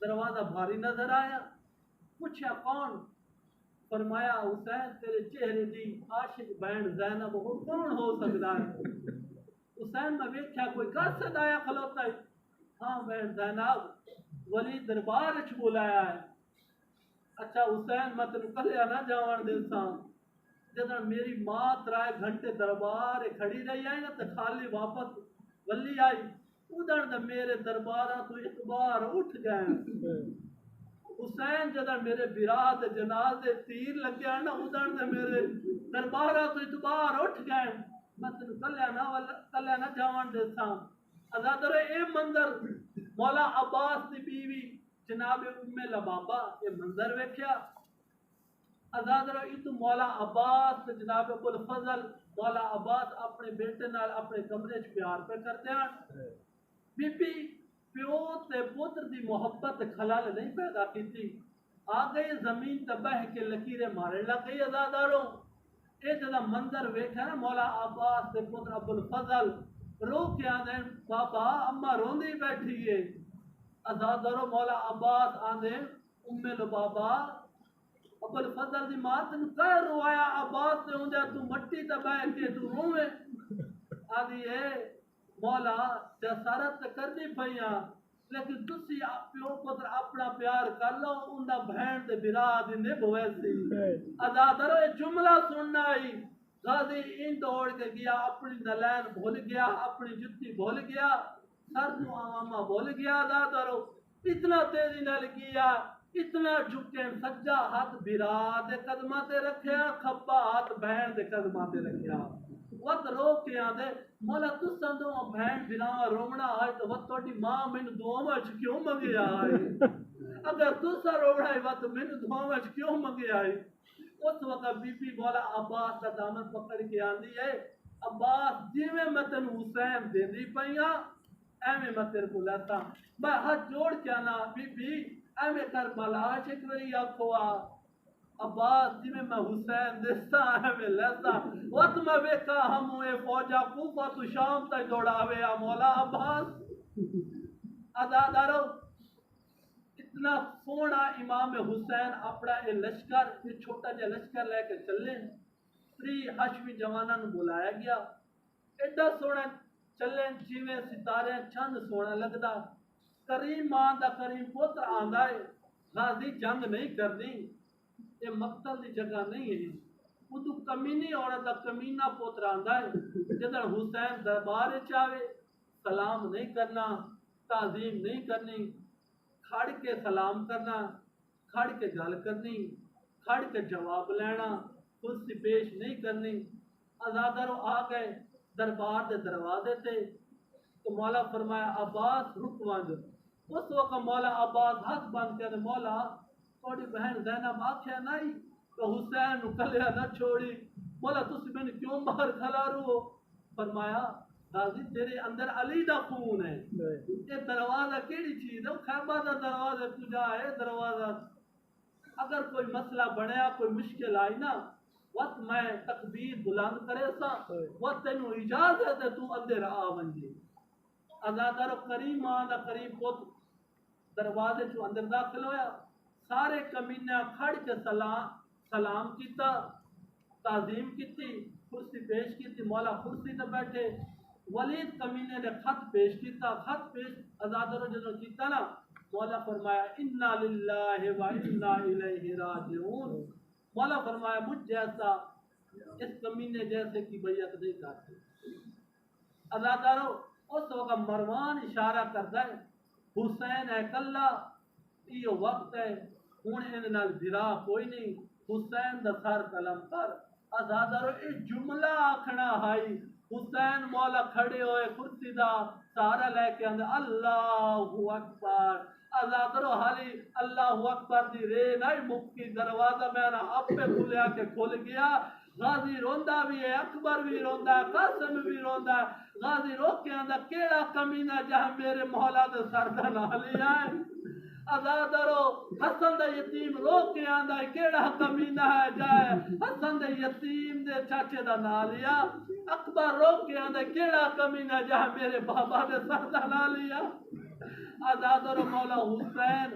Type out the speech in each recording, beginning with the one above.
دروازہ بھاری نظر آیا، پوچھا کون؟ فرمایا حسین تیرے چہرے دی عاشق بہن زینب ہو، کون ہو سکتا ہے؟ حسین میں ویکھیا کوئی گھر سے آیا کھلوتا ہے، ہاں بہن زینب ولی دربار وچ بلایا ہے۔ اچھا حسین میں تینوں کلیا نہ جاون دیساں، جدوں میری ماں 3 گھنٹے دربار کھڑی رہی ہے نا تے خالی واپس ولی آئی، ادھر تے میرے درباراں تو اعتبار اٹھ گئے۔ حسین جدہ میرے براد جنازے تیر لگیا نا ادھر تے میرے درباراں تو اعتبار اٹھ گئے، میں تینوں کلیا نہ جاون دیساں۔ ازادر اے منظر مولا عباس دی بیوی جناب ام لبابہ یہ منظر ویکھیا۔ ازادر اتو مولا عباس جناب ابو الفضل مولا عباس اپنے بیٹے نال اپنے کمرے چ پیار پہ کرتے ہیں۔ بی بی پیو تے پتر دی محبت خلل نہیں پیدا کیتی، آ گئی زمین تے بہ کے لکیریں مارے لگ گئی۔ ازاداروں اے جدا منظر ویکھا نا مولا عباس تے پتر ابو الفضل رو کے آندے بابا اما روندی بیٹھی ہے۔ ازاداروں مولا عباس آندے ام لبابا ابو الفضل دی ماں تینوں کہہ روایا عباس تے ہوندے تو مٹی تے بہ کے تو روویں؟ آدھی ہے مولا جسارت تے کرنی پیاں لیکن تسی پیو پتر اپنا پیار کر لو، انہاں بہن تے برا دی نبھ ویسی۔ ازادارو یہ جملہ سننا ہی غازی ان دوڑ کے گیا، اپنی نلین بھول گیا، اپنی جتی بھول گیا، سر تو آمامہ بھول گیا۔ ازادارو اتنا تیزی نال گیا، اتنا جھکے سجا ہاتھ برا دے قدمہ تے رکھیا، کھبا ہاتھ بہن دے قدمہ تے رکھیا۔ وقت رو کے آدھے مولا تساں دو بہن بھراواں رومنا آئے تو وقت توڑی ماں مینوں دعاواں وچ کیوں منگے آئے؟ اگر تساں رونا ہے وقت مینوں دعاواں وچ کیوں منگے آئے؟ اس وقت بی بی مولا عباس کا دامن پکڑ کے آندی ہے عباس جویں میں تینوں حسین دیندی پیاں ایویں میں تیرے کو لیتا، میں ہاتھ جوڑ کے آنا بی بی ایویں کربلا وچ ایک واری آکھو عباس جی میں حسین دیستا ایویں لیتا، وقت میں ویکھا ہم اے فوجا کوفہ تو شام تک دوڑاوے آ مولا عباس۔ ازادارو اتنا سونا امام حسین اپنا یہ لشکر یہ چھوٹا جا لشکر لے کے چلے، 3 ہاشمی جواناں نوں بلایا گیا، ایڈا سونا چلے جویں ستارے چند سونا لگدا۔ کریم ماں دا کریم پتر آندا ہے غازی جنگ نہیں کرنی، یہ مقتل دی جگہ نہیں ہے۔ ادو کمینی عورت دا کمینہ پتر آندا ہے جدن حسین دربار وچ آوے سلام نہیں کرنا، تعظیم نہیں کرنی، کھڑ کے سلام کرنا، کھڑ کے گل کرنی، کھڑ کے جواب لینا، خود سے پیش نہیں کرنی۔ ازادارو آ گئے دربار دے دروازے تے تو مولا فرمایا عباس رک ونج۔ اس وقت مولا عباس ہاتھ بند کے مولا تھوڑی بہن زینب آکھیا نہیں تو حسین نو کلیا نہ چھوڑی، مولا تسی میں کیوں باہر کھلارو ہو؟ فرمایا غازی تیرے اندر علی دا خون ہے، یہ دروازہ کیڑی چیز ہے؟ خیبہ دا دروازہ تجا ہے دروازہ، اگر کوئی مسئلہ بنیا کوئی مشکل آئی نا وقت میں تکبیر بلند کرے سا وقت تینوں اجازت ہے تو اندر آ ونجے۔ ازادارو کریم ماں دا کریم پت دروازے چو اندر داخل ہویا، سارے کمینے کھڑ کے سلام کیتا، تعظیم کیتی، کرسی پیش کیتی، مولا کرسی تے بیٹھے، ولید کمینے نے خط پیش کیتا، خط پیش ازادارو جنہوں کیتا نا مولا فرمایا انا للہ و انا الیہ راجعون۔ مولا فرمایا مجھ جیسا اس کمینے جیسے کی بیعت نہیں کرتے۔ ازادارو اس وقت مروان اشارہ کرتا ہے حسین ہے کلا، یہ وقت ہے ہن ان نال بھرا کوئی نہیں، حسین دا سر قلم کر۔ ازادارو اس جملہ آکھنا ہائی حسین مولا کھڑے ہوئے کرسی دا سارا لے کے اندر اللہ اکبر۔ ازادارو حالی اللہ اکبر دی رے نہیں مکی، دروازہ میں نے آپ پہ کھلیا کے کھل گیا، غازی روندا بھی ہے، اکبر بھی روندا ہے، قاسم بھی روندا ہے۔ غازی رو کے اندر کیڑا کمینہ جہاں میرے مولا دے سر دا نہ لیا ہے؟ ازادارو حسن دے یتیم رو کے آندا ہے کیڑا کمینہ ہے جائے حسن دے یتیم دے چاچے دا نہ لیا؟ اکبر رو کے آندا ہے کیڑا کمینہ جہاں میرے بابا دے سر دا نہ لیا؟ آزاد اور مولا حسین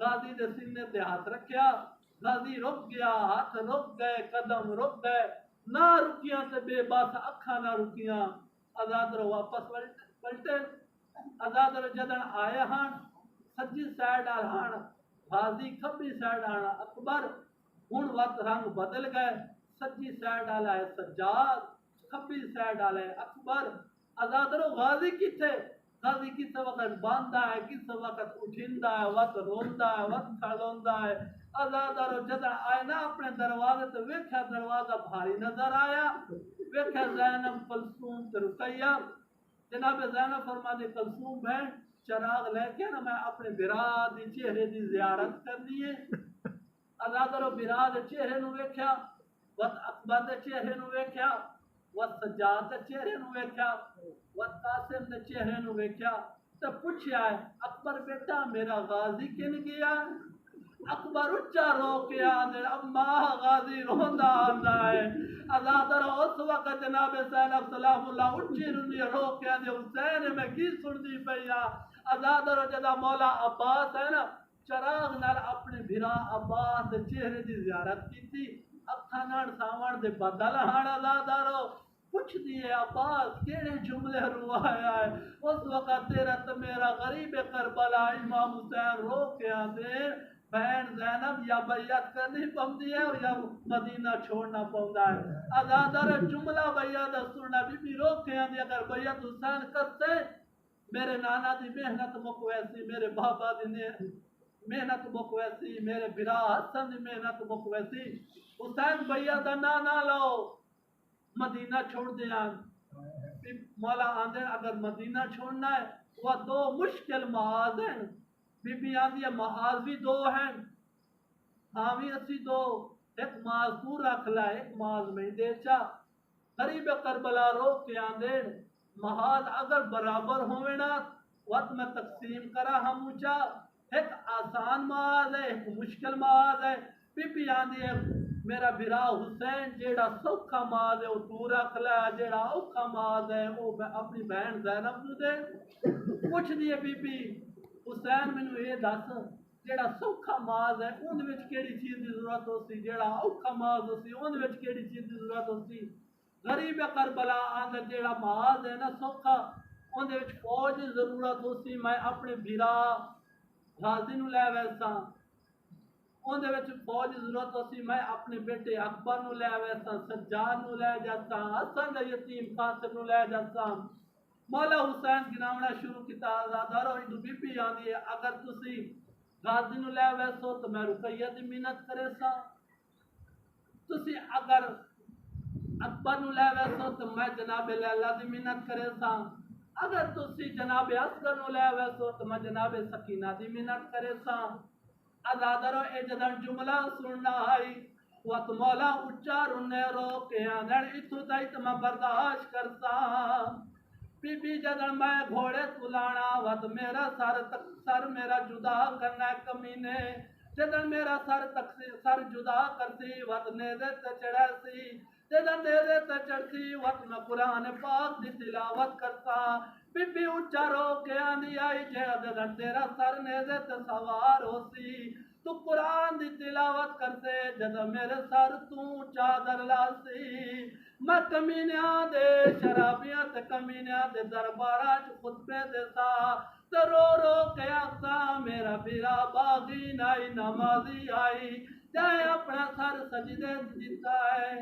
غازی دے سینے تے ہاتھ رکھیا، غازی رک گیا، ہاتھ رک گئے، قدم رک گئے، نہ رکیاں تے بے بس اکھاں نہ رکیاں۔ آزاد رو واپس پلٹے، آزاد رو جدن آئے ہن سجی سائڈ آل ہن غازی، کھبی سائڈ آل اکبر، ہن وقت رنگ بدل گئے، سجی سائڈ آل ہے سجاد، کھبی سائڈ آل ہے اکبر۔ آزاد رو غازی کتھے؟ غازی کس وقت باندھا ہے، کس وقت اٹھندا ہے، وقت روندا ہے، وقت کھڑوندا ہے۔ آزاد رو جدن آئے نا اپنے دروازے تے ویکھیا دروازہ بھاری نظر آیا، ویکھیا زینب کلثوم تے رقیہ۔ جناب زینب فرماتی کلثوم بہن چراغ لے کے نا میں اپنے برا دی چہرے دی زیارت کرنی ہے۔ آزاد رو برا دے چہرے نو ویکھیا، وقت اکبر دے چہرے نو ویکھیا، وقت سجاد دے چہرے نو ویکھیا، وقت قاسم دے چہرے نو ویکھیا تے پوچھیا ہے اکبر بیٹا میرا غازی کن گیا؟ اکبر اچا رو کے آدھے اما غازی روندا آندا ہے۔ آزاد رو اس وقت جناب زینب سلام اللہ اچھی رونی رو کے آدھے حسین میں کی سندی پیا۔ آزاد رو جدا مولا عباس ہے نا چراغ نال اپنے بھرا عباس دے چہرے دی زیارت کی تھی، اکھاں نال ساون دے بدل ہن آزاد رو پوچھ دیے عباس کیڑے جملے روایا ہے؟ اس وقت تیرا تو میرا غریب کربلا امام حسین رو کے آدھے بہن زینب یا بیعت کرنی پوندی ہے یا مدینہ چھوڑنا پوندا ہے۔ آزادار جملہ بیعت سننا بی بی رو کے آدھے اگر بیعت حسین کرتے میرے نانا دی محنت مک ویسی، میرے بابا دی محنت مک ویسی، میرے برا حسن دی محنت مک ویسی، حسین بیعت نہ لو مدینہ چھوڑ دیا۔ مولا آندے اگر مدینہ چھوڑنا ہے وہ دو مشکل محاذ ہیں، بی بی آندی ہے محاذ بھی دو ہیں، حامی اسی دو، ایک محاذ تو رکھ لائے ایک محاذ میں دے چا۔ غریب کربلا رو کے آندے محاذ اگر برابر ہوئے نا وقت میں تقسیم کرا ہم اونچا، ایک آسان محاذ ہے ایک مشکل محاذ ہے۔ بی بی آندی ہے میرا بھرا حسین جیڑا سوکھا ماز ہے وہ تو رکھ لے، جیڑا اوکھا ماز ہے وہ اپنی بہن زینب نو دے۔ پوچھ دیے بی بی حسین مینوں یہ دس جیڑا سوکھا ماز ہے اون وچ کیڑی چیز دی ضرورت ہوسی، جیڑا اوکھا ماز ہوسی اون وچ کیڑی چیز دی ضرورت ہوسی؟ غریب کربلا آندا جیڑا ماز ہے نا سوکھا اون دے وچ فوج دی ضرورت ہوسی، میں اپنے بھرا غازی نو لے ویساں، اون دے وچ فوج دی ضرورت ہوسی، میں اپنے بیٹے اکبر نو لے ویساں، سجاد نو لے جاتا، حسن دا یتیم قاسم نو لے جاتا۔ مولا حسین گناونا شروع کیتا، آزادارو ہندو بی بی آندی ہے اگر تسی غازی نو لے ویسو تو میں رقیہ دی منت کرے سا، تسی اگر اکبر نو لے ویسو تو میں جناب لیلہ دی منت کرے سا، اگر تسی جناب اصغر نو لے ویسو تو میں جناب سکینہ دی منت کرے سا۔ آزادارو اے جدن جملہ سننا آئی وقت مولا اچا رونے رو کے آندھر اتھو تائی تو میں برداشت کرتا، بی بی جدن میں گھوڑے تلانا وقت میرا سر میرا جدا کرنا کمینے، جدن میرا سر جدا کرتی وقت نیزے تے چڑھے سی، جدن نیزے تے چڑھتی وقت میں قرآن پاک دی تلاوت کرتا، بی بی اچا رو کے آندھی آئی جدن تیرا سر نیزے تے سوار ہو سی، تو قرآن دی تلاوت کرتے جدن میرے سر تو چادر لاسی، میں کمینیاں دے شرابیاں تے کمینیاں دے درباراں چ خطبے دیتا، تے رو رو کے آتا میرا بھرا باغی نائی نمازی آئی، جائے اپنا سر سجدے دیتا ہے۔